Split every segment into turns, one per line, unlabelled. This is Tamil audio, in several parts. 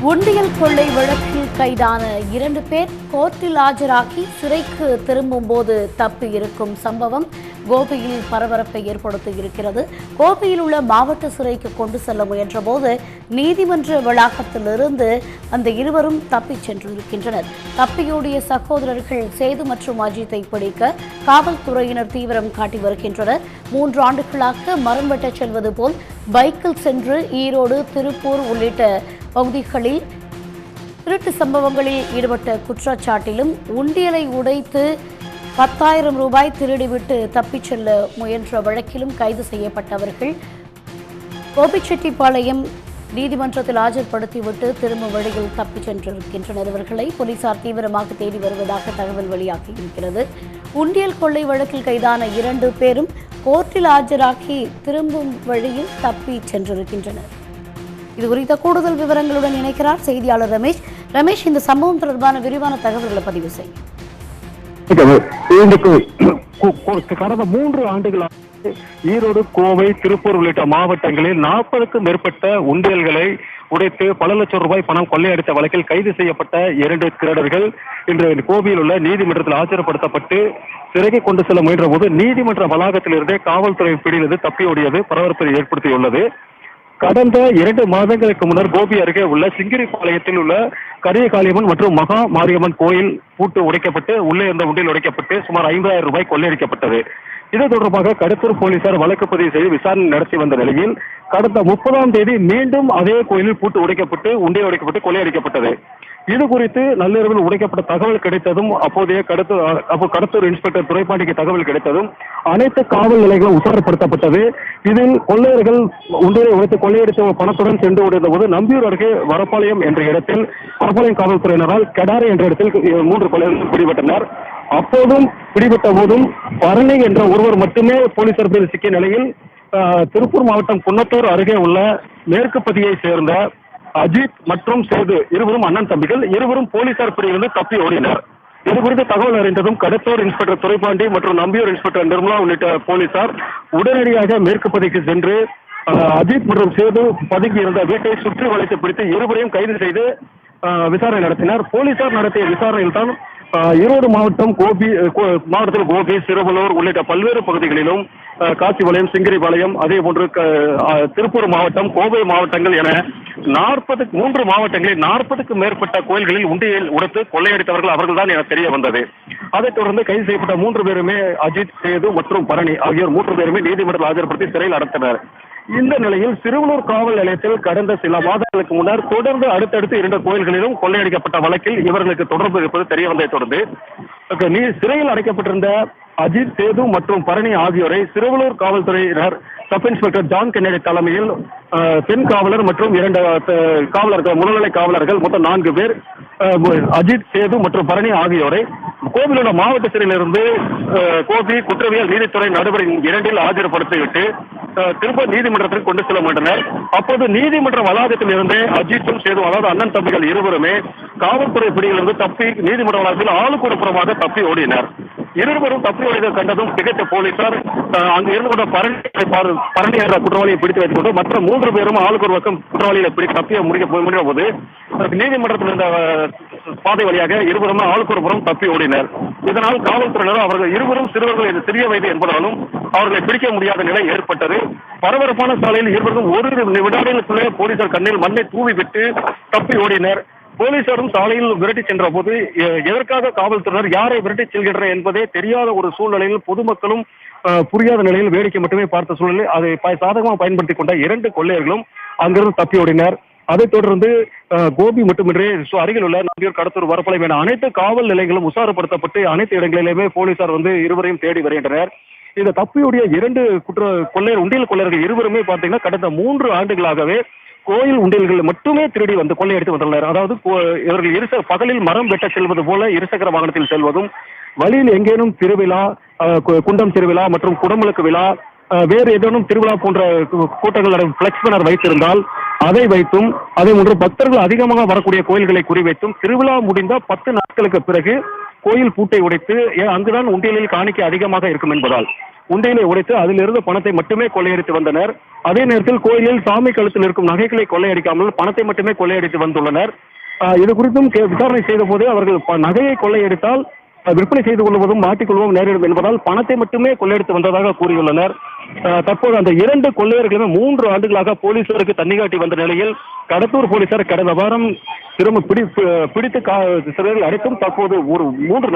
உண்டியல் கொள்ளை வழக்கில் கைதான 2 பேர் கோர்ட்டில் ஆஜராகி சிறைக்கு திரும்பும் போது தப்பி இருக்கும் சம்பவம் கோபியில் பரபரப்பை ஏற்படுத்தி இருக்கிறது. கோபியில் உள்ள மாவட்ட சிறைக்கு கொண்டு செல்ல முயன்றபோது நீதிமன்ற வளாகத்திலிருந்து அந்த இருவரும் தப்பிச் சென்றிருக்கின்றனர். தப்பியோடிய சகோதரர்கள் சேது மற்றும் அஜித்தை பிடிக்க காவல்துறையினர் தீவிரம் காட்டி வருகின்றனர். 3 ஆண்டுகளாக மரம் வெட்டச் செல்வது போல் பைக்கில் சென்று ஈரோடு, திருப்பூர் உள்ளிட்ட பகுதிகளில் திருட்டு சம்பவங்களில் ஈடுபட்ட குற்றச்சாட்டிலும் உண்டியலை உடைத்து 10,000 ரூபாய் திருடிவிட்டு தப்பிச் செல்ல முயன்ற வழக்கிலும் கைது செய்யப்பட்டவர்கள் கோபிச்செட்டிப்பாளையம் நீதிமன்றத்தில் ஆஜர்படுத்திவிட்டு திரும்ப வழியில் தப்பிச் சென்றிருக்கின்றனர். இவர்களை போலீசார் தீவிரமாக தேடி வருவதாக தகவல் வெளியாகியிருக்கிறது. உண்டியல் கொள்ளை வழக்கில் கைதான 2 பேரும் கோர்ட்டில் ஆஜராகி திரும்பும் வழியில் தப்பி சென்றிருக்கின்றனர். இது குறித்த கூடுதல் விவரங்களுடன் இணைக்கிறார் செய்தியாளர் ரமேஷ். ரமேஷ், இந்த சம்பவம் தொடர்பான விரிவான தகவல்களை பதிவு செய்யும்.
கடந்த 3 ஆண்டுகளாக ஈரோடு, கோவை, திருப்பூர் உள்ளிட்ட மாவட்டங்களில் 40க்கும் மேற்பட்ட உண்டியல்களை உடைத்து பல லட்சம் ரூபாய் பணம் கொள்ளையடித்த வழக்கில் கைது செய்யப்பட்ட 2 திருடர்கள் இன்று கோவையில் உள்ள நீதிமன்றத்தில் ஆஜர்படுத்தப்பட்டு சிறைக்கு கொண்டு செல்ல முயன்ற போது நீதிமன்ற வளாகத்திலிருந்தே காவல்துறை பிடியிலிருந்து தப்பியோடியது பரபரப்பை ஏற்படுத்தியுள்ளது. கடந்த 2 மாதங்களுக்கு முன்னர் கோபி அருகே உள்ள சிங்கிரிப்பாளையத்தில் உள்ள கரியகாளியம்மன் மற்றும் மகா மாரியம்மன் கோயில் பூட்டு உடைக்கப்பட்டு உள்ளே இருந்த உண்டியல் உடைக்கப்பட்டு சுமார் 50,000 ரூபாய் கொள்ளையடிக்கப்பட்டது. இது தொடர்பாக கடத்தூர் போலீசார் வழக்கு பதிவு செய்து விசாரணை நடத்தி வந்த நிலையில் கடந்த 30ஆம் தேதி மீண்டும் அதே கோயிலில் பூட்டு உடைக்கப்பட்டு உண்டியல் உடைக்கப்பட்டு கொள்ளையடிக்கப்பட்டது. இது குறித்து நள்ளிரவில் உடைக்கப்பட்ட தகவல் கிடைத்ததும் அப்போதைய கடத்தூர் இன்ஸ்பெக்டர் துரைப்பாண்டிக்கு தகவல் கிடைத்ததும் அனைத்து காவல் நிலையங்களும் உஷார்படுத்தப்பட்டது. இதில் கொள்ளையர்கள் உண்டியலை உடைத்து கொள்ளையடித்த பணத்துடன் சென்று கொண்டிருந்த போது நம்பியூர் அருகே வரப்பாளையம் என்ற இடத்தில் வரப்பாளையம் காவல்துறையினரால் கெடாரி என்ற இடத்தில் 3 கொள்ளையர்கள் பிடிபட்டனர். அப்போதும் பிடிபட்ட போதும் பரணி என்ற ஒருவர் மட்டுமே போலீசார் பிடியில் சிக்கிய நிலையில் திருப்பூர் மாவட்டம் குன்னத்தூர் அருகே உள்ள மேற்கு பகுதியை சேர்ந்த அஜித் மற்றும் சேது இருவரும் அண்ணன் தம்பிகள், இருவரும் போலீசார் பிடியிலிருந்து தப்பி ஓடினர். இது குறித்து தகவல் அறிந்ததும் கடத்தூர் இன்ஸ்பெக்டர் துரைப்பாண்டி மற்றும் நம்பியூர் இன்ஸ்பெக்டர் நிர்மலா உள்ளிட்ட போலீசார் உடனடியாக மேற்கு பகுதிக்கு சென்று அஜித் மற்றும் சேது பதுக்கி இருந்த வீட்டை சுற்றி வளைத்து பிடித்து இருவரையும் கைது செய்து விசாரணை நடத்தினர். போலீசார் நடத்திய விசாரணையில் தான் ஈரோடு மாவட்டத்தில் கோபி, சிறுவலூர் உள்ளிட்ட பல்வேறு பகுதிகளிலும் காசிபாளையம், சிங்கிரிபாளையம், அதே போன்று திருப்பூர் மாவட்டம், கோவை மாவட்டங்கள் என 3 மாவட்டங்களில் 40க்கும் மேற்பட்ட கோயில்களில் உண்டியல் உடைத்து கொள்ளையடித்தவர்கள் அவர்கள்தான் என தெரிய வந்தது. அதைத் தொடர்ந்து கைது செய்யப்பட்ட 3 பேருமே அஜித், சேது மற்றும் பரணி ஆகியோர் 3 பேருமே நீதிமன்றத்தில் ஆஜர்படுத்தி சிறையில் அடைத்தனர். இந்த நிலையில் சிறுவலூர் காவல் நிலையத்தில் கடந்த சில மாதங்களுக்கு முன்னர் தொடர்ந்து அடுத்தடுத்து 2 கோயில்களிலும் கொள்ளையடிக்கப்பட்ட வழக்கில் இவர்களுக்கு தொடர்பு இருப்பது தெரிய வந்ததை தொடர்ந்து சிறையில் அடைக்கப்பட்டிருந்த அஜித், சேது மற்றும் பரணி ஆகியோரை சிறுவலூர் காவல்துறையினர் சப் இன்ஸ்பெக்டர் ஜான் கென்னடி தலைமையில் பெண் காவலர் மற்றும் 2 காவலர்கள், முன்னிலை காவலர்கள் மொத்தம் 4 பேர் அஜித், சேது மற்றும் பரணி ஆகியோரை கோவையில் உள்ள மாவட்ட சிறையிலிருந்து கோபி குற்றவியல் நீதித்துறை நடுவர் 2இல் ஆஜர்படுத்திவிட்டு திரும்ப நீதிமன்றத்தில் கொண்டு செல்ல முயன்றனர். அப்போது நீதிமன்ற வளாகத்தில் இருந்தே அஜித்தும் சேதும், அதாவது அண்ணன் தம்பிகள் இருவருமே காவல்துறை பிடியிலிருந்து தப்பி நீதிமன்ற வளாகத்தில் ஆளுக்கு ஒரு புறமாக தப்பி ஓடினர். இருவரும் தப்பி ஓடியதை கண்டதும் திகைத்த போலீசார் அங்கு இருந்து கொண்ட பரணி என்ற குற்றவாளியை பிடித்து வைத்துக் கொண்டு மற்ற 3 பேரும் ஆளுக்கு ஒரு பக்கம் குற்றவாளிகளை பிடித்து தப்பிய முடிந்த போது நீதிமன்றத்தில் இருந்த பாதை வழியாக இருவரும் ஆளுக்கு ஒரு புறம் தப்பி ஓடினர். இதனால் காவல்துறையினர் அவர்கள் இருவரும் சிறுவர்கள் சிறிய வயது என்பதாலும் அவர்களை பிடிக்க முடியாத நிலை ஏற்பட்டது. பரபரப்பான சாலையில் இருவரும் ஒரு வினாடிகளுக்குள்ளே போலீசார் கண்ணில் மண்ணை தூவி விட்டு தப்பி ஓடினர். போலீசாரும் சாலையில் விரட்டி சென்ற போது எதற்காக காவல்துறையினர் யாரை விரட்டி செல்கின்றனர் என்பதே தெரியாத ஒரு சூழ்நிலையில் பொதுமக்களும் புரியாத நிலையில் வேடிக்கை மட்டுமே பார்த்த சூழ்நிலை அதை சாதகமாக பயன்படுத்திக் கொண்ட 2 கொள்ளையர்களும் அங்கிருந்து தப்பி ஓடினர். அதைத் தொடர்ந்து கோபி மட்டுமின்றி அருகில் உள்ள நம்பியூர், கடத்தூர், வரப்பாளையம் என அனைத்து காவல் நிலையங்களும் உஷாரப்படுத்தப்பட்டு அனைத்து இடங்களிலுமே போலீசார் இருவரையும் தேடி வருகின்றனர். இந்த தப்பியோடைய 2 உண்டியல் கொள்ளையர்கள் இருவருமே பார்த்தீங்கன்னா கடந்த 3 ஆண்டுகளாகவே கோயில் உண்டியல்கள் மட்டுமே திருடி கொள்ளையடித்து வந்துள்ளனர். அதாவது இவர்கள் பகலில் மரம் வெட்ட செல்வது போல இருசக்கர வாகனத்தில் செல்வதும், வழியில் எங்கேனும் திருவிழா, குண்டம் திருவிழா மற்றும் குடமுழுக்கு விழா, வேறு ஏதேனும் திருவிழா போன்ற கூட்டங்கள் பிளெக்ஸ் பேனர் வைத்திருந்தால் அதை வைத்தும், அதே போன்று பக்தர்கள் அதிகமாக வரக்கூடிய கோயில்களை குறிவைத்தும் திருவிழா முடிந்த 10 நாட்களுக்கு பிறகு கோயில் பூட்டை உடைத்து அங்குதான் உண்டியலில் காணிக்கை அதிகமாக இருக்கும் என்பதால் உண்டியலை உடைத்து அதிலிருந்து பணத்தை மட்டுமே கொள்ளையடித்து வந்தனர். அதே நேரத்தில் கோயிலில் சாமி கழுத்தில் இருக்கும் நகைகளை கொள்ளையடிக்காமல் பணத்தை மட்டுமே கொள்ளையடித்து வந்துள்ளனர். இது குறித்தும் விசாரணை செய்த போது அவர்கள் நகையை கொள்ளையடித்தால் விற்பனை செய்து கொள்வதும் மாட்டிக்கொள்வோம் நேரிடும் என்பதால் பணத்தை மட்டுமே கொள்ளையடித்து வந்ததாக கூறியுள்ளனர். தற்போது அந்த 2 கொள்ளையர்களுமே 3 ஆண்டுகளாக போலீசாருக்கு தண்ணி வந்த நிலையில் கடத்தூர் போலீசார் கடந்த வாரம் திரும்ப பிடித்து சிறையில் அடைத்தும் தற்போது ஒரு 1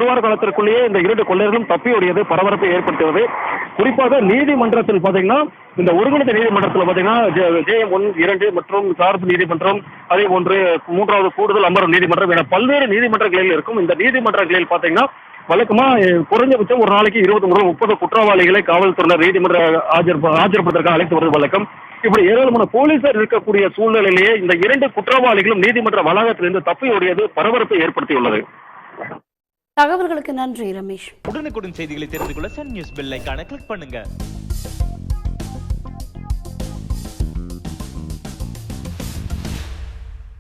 வார காலத்திற்குள்ளேயே இந்த 2 கொள்ளையர்களும் தப்பியோடியது பரபரப்பை ஏற்படுத்தியது. குறிப்பாக நீதிமன்றத்தில் பாத்தீங்கன்னா, இந்த ஒருங்கிணைந்த நீதிமன்றத்தில் பாத்தீங்கன்னா JM 1, 2 மற்றும் சார்பு நீதிமன்றம், அதே போன்று 3வது கூடுதல் அமர்வு நீதிமன்றம் என பல்வேறு நீதிமன்றங்களில் இருக்கும். இந்த நீதிமன்றங்களில் பாத்தீங்கன்னா வழக்கமா குறைஞ்சபட்சம் ஒரு நாளைக்கு 20 முதல் 30 குற்றவாளிகளை காவல்துறையினர் நீதிமன்ற ஆஜர்படுவதற்காக அழைத்து வருவது வழக்கம். இப்படி ஏராளமான போலீசார் இருக்கக்கூடிய சூழ்நிலையிலேயே இந்த 2 குற்றவாளிகளும் நீதிமன்ற வளாகத்திலிருந்து தப்பியோடியது பரபரப்பை ஏற்படுத்தியுள்ளது.
தகவல்களுக்கு நன்றி ரமேஷ்.
உடனுக்குடன் செய்திகளை தெரிந்து கொள்ள சன் நியூஸ் பெல் ஐகானை கிளிக் பண்ணுங்க.